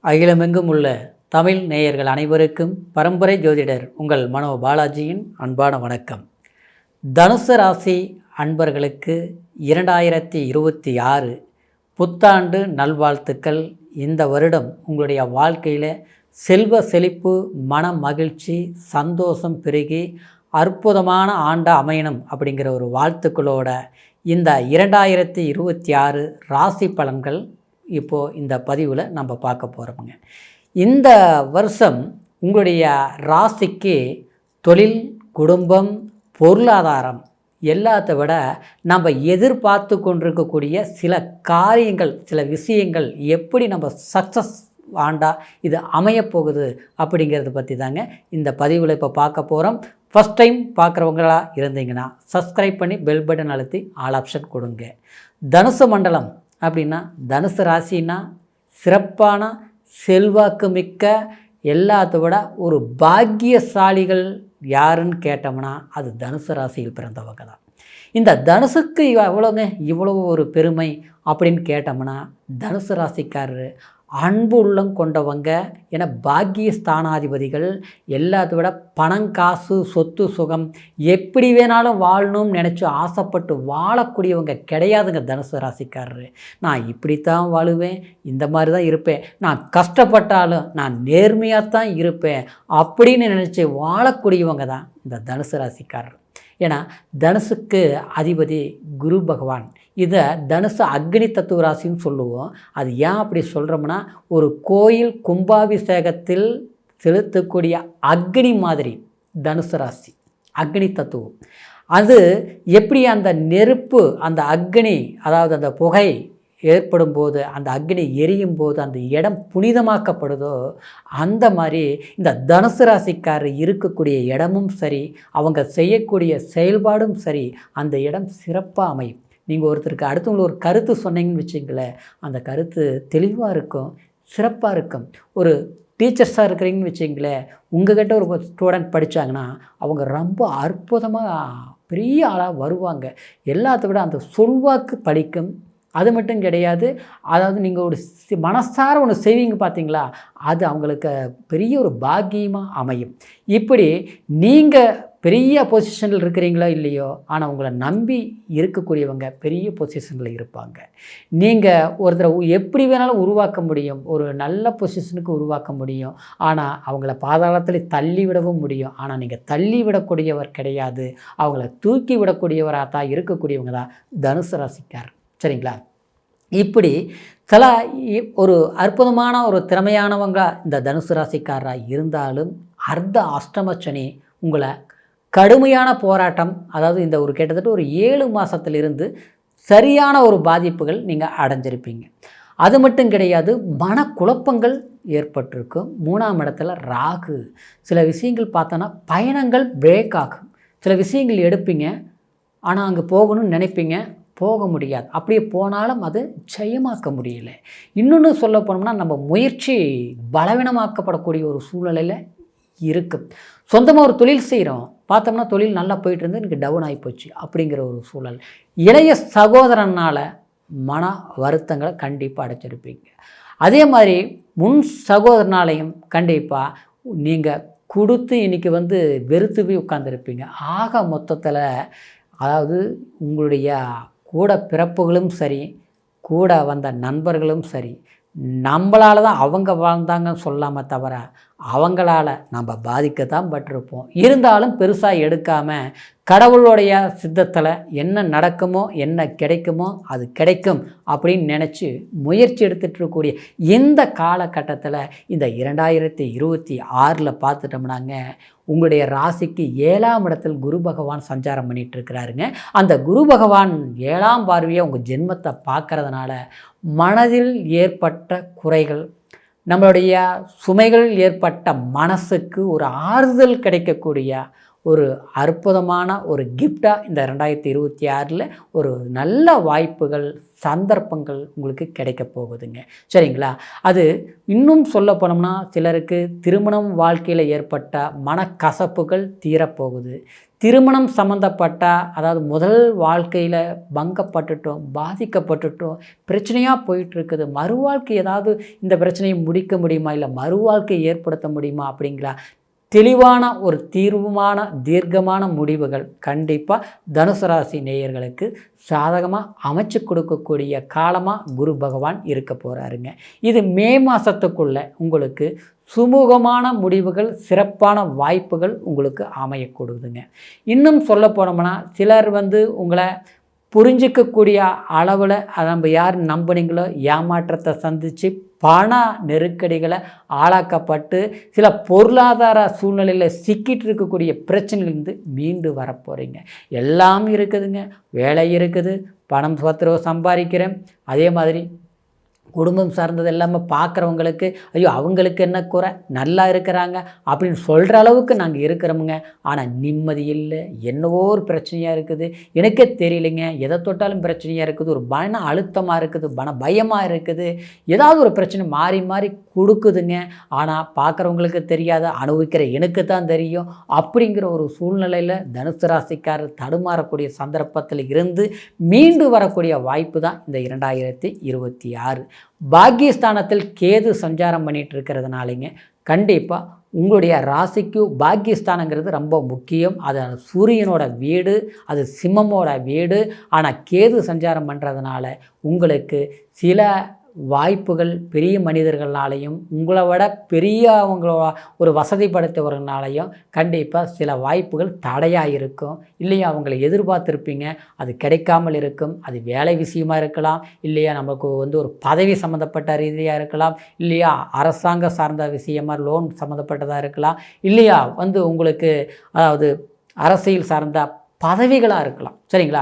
அகிலமெங்கும் உள்ள தமிழ் நேயர்கள் அனைவருக்கும் பரம்பரை ஜோதிடர் உங்கள் மனோ பாலாஜியின் அன்பான வணக்கம். தனுசு ராசி அன்பர்களுக்கு 2026 புத்தாண்டு நல்வாழ்த்துக்கள். இந்த வருடம் உங்களுடைய வாழ்க்கையில் செல்வ செழிப்பு, மன மகிழ்ச்சி, சந்தோஷம் பெருகி அற்புதமான ஆண்டாக அமையணும் அப்படிங்கிற ஒரு வாழ்த்துக்களோட இந்த 2026 ராசி பலன்கள் இப்போது இந்த பதிவில் நம்ம பார்க்க போகிறோமுங்க. இந்த வருஷம் உங்களுடைய ராசிக்கு தொழில், குடும்பம், பொருளாதாரம் எல்லாத்த விட நம்ம எதிர்பார்த்து கொண்டிருக்கக்கூடிய சில காரியங்கள், சில விஷயங்கள் எப்படி நம்ம சக்ஸஸ் ஆண்டாக இது அமையப்போகுது அப்படிங்கிறத பற்றி தாங்க இந்த பதிவில் இப்போ பார்க்க போகிறோம். ஃபஸ்ட் டைம் பார்க்குறவங்களா இருந்தீங்கன்னா சப்ஸ்கிரைப் பண்ணி பெல் பட்டன் அழுத்தி ஆல் ஆப்ஷன் கொடுங்க. தனுசு மண்டலம் அப்படின்னா, தனுசு ராசின்னா சிறப்பான செல்வாக்கு மிக்க எல்லாத்த விட ஒரு பாக்கியசாலிகள் யாருன்னு கேட்டோம்னா அது தனுசு ராசியில் பிறந்தவங்க தான். இந்த தனுசுக்கு இவ்வளவு ஒரு பெருமை அப்படின்னு கேட்டோம்னா, தனுசு ராசிக்காரர் அன்பு உள்ளம் கொண்டவங்க. ஏன்னா பாக்கிய ஸ்தானாதிபதிகள் எல்லாத்த விட பணம், காசு, சொத்து, சுகம் எப்படி வேணாலும் வாழணும்னு நினச்சி ஆசைப்பட்டு வாழக்கூடியவங்க கிடையாதுங்க தனுசு ராசிக்காரரு. நான் இப்படித்தான் வாழுவேன், இந்த மாதிரி தான் இருப்பேன், நான் கஷ்டப்பட்டாலும் நான் நேர்மையாக தான் இருப்பேன் அப்படின்னு நினச்சி வாழக்கூடியவங்க தான் இந்த தனுசு ராசிக்காரர். ஏன்னா தனுசுக்கு அதிபதி குரு பகவான். இதை தனுசு அக்னி தத்துவ ராசின்னு சொல்லுவோம். அது ஏன் அப்படி சொல்கிறோம்னா, ஒரு கோயில் கும்பாபிஷேகத்தில் செலுத்தக்கூடிய அக்னி மாதிரி தனுசு ராசி அக்னி தத்துவம். அது எப்படி அந்த நெருப்பு, அந்த அக்னி, அதாவது அந்த புகை ஏற்படும் போது, அந்த அக்னி எரியும் போது அந்த இடம் புனிதமாக்கப்படுதோ, அந்த மாதிரி இந்த தனுசு ராசிக்காரர் இருக்கக்கூடிய இடமும் சரி, அவங்க செய்யக்கூடிய செயல்பாடும் சரி, அந்த இடம் சிறப்பாக அமையும். நீங்கள் ஒருத்தருக்கு அடுத்தவங்களுக்கு ஒரு கருத்து சொன்னீங்கன்னு வச்சுங்களேன், அந்த கருத்து தெளிவாக இருக்கும், சிறப்பாக இருக்கும். ஒரு டீச்சர்ஸாக இருக்கிறீங்கன்னு வச்சுங்களேன், உங்கள்கிட்ட ஒரு ஸ்டூடெண்ட் படித்தாங்கன்னா அவங்க ரொம்ப அற்புதமாக பெரிய ஆளாக வருவாங்க. எல்லாத்த விட அந்த சொல்வாக்கு பலிக்கும். அது மட்டும் கிடையாது, அதாவது நீங்கள் ஒரு மனசார ஒன்று செய்வீங்க பார்த்தீங்களா, அது அவங்களுக்கு பெரிய ஒரு பாக்கியமாக அமையும். இப்படி நீங்கள் பெரிய பொசிஷனில் இருக்கிறீங்களோ இல்லையோ, ஆனால் உங்களை நம்பி இருக்கக்கூடியவங்க பெரிய பொசிஷனில் இருப்பாங்க. நீங்கள் ஒருத்தரை எப்படி வேணாலும் உருவாக்க முடியும், ஒரு நல்ல பொசிஷனுக்கு உருவாக்க முடியும், ஆனால் அவங்கள பாதாளத்தில் தள்ளி விடவும் முடியும். ஆனால் நீங்கள் தள்ளி விடக்கூடியவர் கிடையாது, அவங்கள தூக்கி விடக்கூடியவராக தான் இருக்கக்கூடியவங்க தான் தனுசு ராசிக்கார். சரிங்களா? இப்படி சில ஒரு அற்புதமான ஒரு திறமையானவங்க இந்த தனுசு ராசிக்காரராக இருந்தாலும் அர்த்த அஷ்டமச்சனி உங்களை கடுமையான போராட்டம், அதாவது இந்த ஒரு கிட்டத்தட்ட ஒரு 7 மாதத்திலிருந்து சரியான ஒரு பாதிப்புகள் நீங்கள் அடைஞ்சிருப்பீங்க. அது மட்டும் கிடையாது, மனக்குழப்பங்கள் ஏற்பட்டிருக்கும். 3ஆம் இடத்துல ராகு. சில விஷயங்கள் பார்த்தோன்னா பயணங்கள் பிரேக் ஆகும். சில விஷயங்கள் எடுப்பீங்க, ஆனால் அங்கே போகணும்னு நினைப்பீங்க, போக முடியாது. அப்படியே போனாலும் அது ஜெயமாக்க முடியல. இன்னொன்று சொல்ல போனோம்னா, நம்ம முயற்சி பலவீனமாக்கப்படக்கூடிய ஒரு சூழ்நிலையில் இருக்குது. சொந்தமாக ஒரு தொழில் செய்கிறோம், பார்த்தோம்னா தொழில் நல்லா போயிட்டு இருந்து எனக்கு டவுன் ஆகிப்போச்சு அப்படிங்கிற ஒரு சூழல். இளைய சகோதரனால் மன வருத்தங்களை கண்டிப்பாக அடைச்சிருப்பீங்க. அதே மாதிரி முன் சகோதரனாலையும் கண்டிப்பாக நீங்கள் கொடுத்து இன்றைக்கி வெறுத்து போய் உட்காந்துருப்பீங்க. ஆக மொத்தத்தில், அதாவது உங்களுடைய கூட பிறப்புகளும் சரி, கூட வந்த நண்பர்களும் சரி, நம்மளால தான் அவங்க வாழ்ந்தாங்கன்னு சொல்லாமல் தவிர அவங்களால நம்ம பாதிக்கத்தான் பட்டிருப்போம். இருந்தாலும் பெருசாக எடுக்காமல் கடவுளுடைய சித்தத்தில் என்ன நடக்குமோ, என்ன கிடைக்குமோ அது கிடைக்கும் அப்படின்னு நினச்சி முயற்சி எடுத்துகிட்டு இருக்கக்கூடிய இந்த காலகட்டத்தில் இந்த 2026 பார்த்துட்டோம்னாங்க, உங்களுடைய ராசிக்கு 7ஆம் இடத்தில் குரு பகவான் சஞ்சாரம் பண்ணிகிட்டு இருக்கிறாருங்க. அந்த குரு பகவான் 7ஆம் பார்வையை உங்கள் ஜென்மத்தை பார்க்கறதுனால மனதில் ஏற்பட்ட குறைகள், நம்மளுடைய சுமைகள் ஏற்பட்ட மனசுக்கு ஒரு ஆறுதல் கிடைக்கக்கூடிய ஒரு அற்புதமான ஒரு கிஃப்டாக இந்த 2026 ஒரு நல்ல வாய்ப்புகள் சந்தர்ப்பங்கள் உங்களுக்கு கிடைக்க போகுதுங்க. சரிங்களா? அது இன்னும் சொல்ல போனோம்னா சிலருக்கு திருமணம் வாழ்க்கையில் ஏற்பட்ட மனக்கசப்புகள் தீரப்போகுது. திருமணம் சம்மந்தப்பட்ட அதாவது முதல் வாழ்க்கையில் பங்கப்பட்டுட்டோம், பாதிக்கப்பட்டுட்டோம், பிரச்சனையாக போயிட்டுருக்குது. மறுவாழ்க்கை ஏதாவது இந்த பிரச்சனையை முடிக்க முடியுமா, இல்லை மறுவாழ்க்கை ஏற்படுத்த முடியுமா அப்படிங்கிற தெளிவான ஒரு தீர்வுமான தீர்க்கமான முடிவுகள் கண்டிப்பாக தனுசு ராசி நேயர்களுக்கு சாதகமாக அமைச்சு கொடுக்கக்கூடிய காலமாக குரு பகவான் இருக்க போகிறாருங்க. இது மே மாதத்துக்குள்ளே உங்களுக்கு சுமூகமான முடிவுகள் சிறப்பான வாய்ப்புகள் உங்களுக்கு அமையக்கூடுதுங்க. இன்னும் சொல்ல போனோம்னா சிலர் உங்களை புரிஞ்சிக்கக்கூடிய அளவில் நம்ம யார் நம்பினீங்களோ ஏமாற்றத்தை சந்தித்து பண நெருக்கடிகளை ஆளாக்கப்பட்டு சில பொருளாதார சூழ்நிலையில் சிக்கிட்டு இருக்கக்கூடிய பிரச்சனையிலேருந்து மீண்டு வரப்போகிறீங்க. எல்லாம் இருக்குதுங்க. வேலை இருக்குது, பணம் பத்திரம் சம்பாதிக்கிறேன், அதே மாதிரி குடும்பம் சார்ந்தது எல்லாமே பார்க்குறவங்களுக்கு ஐயோ அவங்களுக்கு என்ன குறை, நல்லா இருக்கிறாங்க அப்படின்னு சொல்கிற அளவுக்கு நாங்கள் இருக்கிறோமுங்க. ஆனால் நிம்மதி இல்லை, என்னவோ ஒரு பிரச்சனையாக இருக்குது, எனக்கே தெரியலைங்க, எதை தொட்டாலும் பிரச்சனையாக இருக்குது, ஒரு மன அழுத்தமாக இருக்குது, பயமாக இருக்குது, ஏதாவது ஒரு பிரச்சனை மாறி மாறி கொடுக்குதுங்க. ஆனால் பார்க்குறவங்களுக்கு தெரியாத, அனுபவிக்கிற எனக்கு தான் தெரியும் அப்படிங்கிற ஒரு சூழ்நிலையில் தனுசு ராசிக்காரர் தடுமாறக்கூடிய சந்தர்ப்பத்தில் இருந்து மீண்டு வரக்கூடிய வாய்ப்பு தான் இந்த 2026. பாக்கியஸ்தானத்தில் கேது சஞ்சாரம் பண்ணிகிட்டு இருக்கிறதுனாலங்க கண்டிப்பாக உங்களுடைய ராசிக்கு பாக்கியஸ்தானங்கிறது ரொம்ப முக்கியம். அது சூரியனோட வீடு, அது சிம்மமோட வீடு. ஆனால் கேது சஞ்சாரம் பண்ணுறதுனால உங்களுக்கு சில வாய்ப்புகள் பெரிய மனிதர்களாலையும் உங்களை விட பெரியவங்களோட ஒரு வசதி படைத்தவர்களாலையும் கண்டிப்பாக சில வாய்ப்புகள் தடையாக இருக்கும். இல்லையா அவங்களை எதிர்பார்த்துருப்பீங்க, அது கிடைக்காமல் இருக்கும். அது வேலை விஷயமாக இருக்கலாம், இல்லையா நமக்கு ஒரு பதவி சம்மந்தப்பட்ட ரீதியாக இருக்கலாம், இல்லையா அரசாங்க சார்ந்த விஷயமாக லோன் சம்மந்தப்பட்டதாக இருக்கலாம், இல்லையா உங்களுக்கு அதாவது அரசியல் சார்ந்த பதவிகளாக இருக்கலாம். சரிங்களா?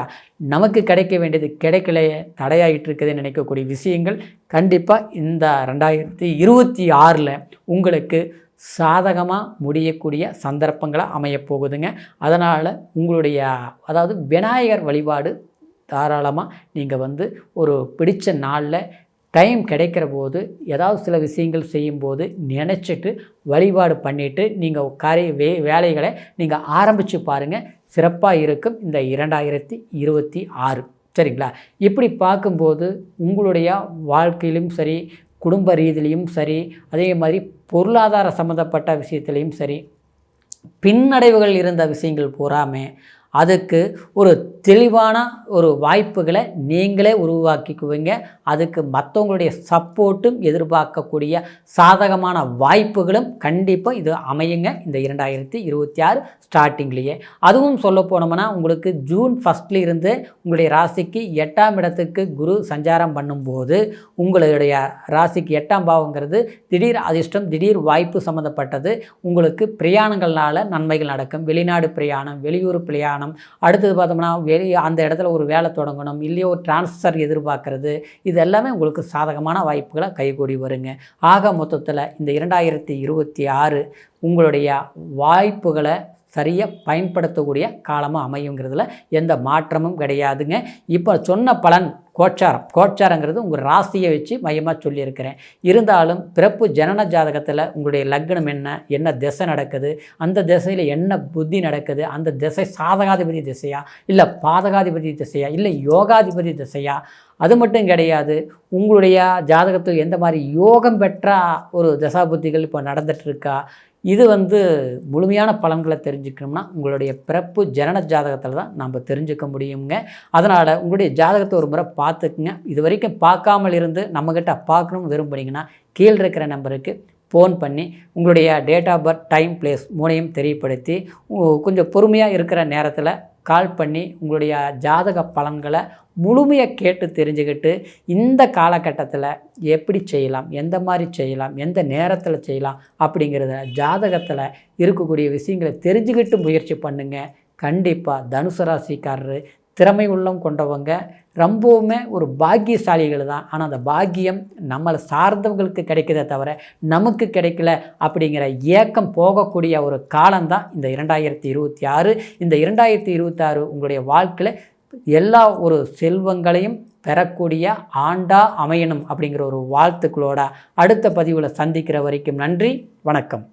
நமக்கு கிடைக்க வேண்டியது கிடைக்கலையே, தடையாகிட்டு இருக்குதுன்னு நினைக்கக்கூடிய விஷயங்கள் கண்டிப்பாக இந்த 2026 உங்களுக்கு சாதகமாக முடியக்கூடிய சந்தர்ப்பங்களை அமையப்போகுதுங்க. அதனால் உங்களுடைய அதாவது விநாயகர் வழிபாடு தாராளமாக நீங்கள் ஒரு பிடித்த நாளில் டைம் கிடைக்கிற போது ஏதாவது சில விஷயங்கள் செய்யும்போது நினச்சிட்டு வழிபாடு பண்ணிவிட்டு நீங்கள் வேலைகளை நீங்கள் ஆரம்பித்து பாருங்கள். சிறப்பாக இருக்கும் இந்த 2026. சரிங்களா? இப்படி பார்க்கும்போது உங்களுடைய வாழ்க்கையிலும் சரி, குடும்ப ரீதியிலையும் சரி, அதே மாதிரி பொருளாதார சம்மந்தப்பட்ட விஷயத்துலேயும் சரி, பின்னடைவுகள் இருந்த விஷயங்கள் பூராமே அதுக்கு ஒரு தெளிவான ஒரு வாய்ப்புகளை நீங்களே உருவாக்கிக்குவீங்க. அதுக்கு மற்றவங்களுடைய சப்போர்ட்டும் எதிர்பார்க்கக்கூடிய சாதகமான வாய்ப்புகளும் கண்டிப்பாக இது அமையுங்க இந்த 2026 ஸ்டார்டிங்லேயே. அதுவும் சொல்ல போனோம்னா உங்களுக்கு ஜூன் 1 இருந்து உங்களுடைய ராசிக்கு 8ஆம் இடத்துக்கு குரு சஞ்சாரம் பண்ணும்போது உங்களுடைய ராசிக்கு 8ஆம் பாவங்கிறது திடீர் அதிர்ஷ்டம், திடீர் வாய்ப்பு சம்மந்தப்பட்டது. உங்களுக்கு பிரயாணங்கள்னால நன்மைகள் நடக்கும். வெளிநாடு பிரயாணம், வெளியூர் பிரயாணம், அடுத்தது பார்த்தோம்னா அந்த இடத்துல ஒரு வேலை தொடங்கணும், இல்லையோ ஒரு டிரான்ஸ்ஃபர் எதிர்பார்க்கறது, இது எல்லாமே உங்களுக்கு சாதகமான வாய்ப்புகளை கைகூடி வருங்க. ஆக மொத்தத்தில் இந்த 2026 உங்களுடைய வாய்ப்புகளை சரியாக பயன்படுத்தக்கூடிய காலமாக அமையுங்கிறதுல எந்த மாற்றமும் கிடையாதுங்க. இப்போ சொன்ன பலன் கோச்சாரங்கிறது உங்கள் ராசியை வச்சு மையமாக சொல்லியிருக்கிறேன். இருந்தாலும் பிறப்பு ஜனன ஜாதகத்தில் உங்களுடைய லக்னம் என்ன திசை நடக்குது, அந்த திசையில் என்ன புத்தி நடக்குது, அந்த திசை சாதகாதிபதி திசையா இல்லை பாதகாதிபதி திசையா இல்லை யோகாதிபதி திசையா, அது மட்டும் கிடையாது உங்களுடைய ஜாதகத்தில் எந்த மாதிரி யோகம் பெற்ற ஒரு தசாபுத்திகள் இப்போ நடந்துகிட்ருக்கா, இது முழுமையான பலன்களை தெரிஞ்சுக்கணும்னா உங்களுடைய பிறப்பு ஜனன ஜாதகத்தில் தான் நம்ம தெரிஞ்சுக்க முடியுங்க. அதனால் உங்களுடைய ஜாதகத்தை ஒரு முறை பார்த்துக்குங்க. இது வரைக்கும் பார்க்காமல் இருந்து நம்மக்கிட்ட பார்க்கணும்னு விரும்புனீங்கன்னா கீழே இருக்கிற நம்பருக்கு ஃபோன் பண்ணி உங்களுடைய date of birth, time, place மூணையும் தெரியப்படுத்தி கொஞ்சம் பொறுமையாக இருக்கிற நேரத்தில் கால் பண்ணி உங்களுடைய ஜாதக பலன்களை முழுமையாக கேட்டு தெரிஞ்சுக்கிட்டு இந்த காலகட்டத்தில் எப்படி செய்யலாம், எந்த மாதிரி செய்யலாம், எந்த நேரத்தில் செய்யலாம் அப்படிங்கிறத ஜாதகத்தில் இருக்கக்கூடிய விஷயங்களை தெரிஞ்சுக்கிட்டு முயற்சி பண்ணுங்கள். கண்டிப்பாக தனுசு ராசிக்காரர் திறமை உள்ளம் கொண்டவங்க, ரொம்பவுமே ஒரு பாக்கியசாலிகள் தான். ஆனால் அந்த பாக்கியம் நம்மளை சார்ந்தவங்களுக்கு கிடைக்கிறதே தவிர நமக்கு கிடைக்கல அப்படிங்கிற ஏக்கம் போகக்கூடிய ஒரு காலம்தான் இந்த 2026. இந்த 2026 உங்களுடைய வாழ்க்கையில் எல்லா ஒரு செல்வங்களையும் பெறக்கூடிய ஆண்டா அமையணும் அப்படிங்கிற ஒரு வாழ்த்துக்களோட அடுத்த பதிவில் சந்திக்கிற வரைக்கும் நன்றி, வணக்கம்.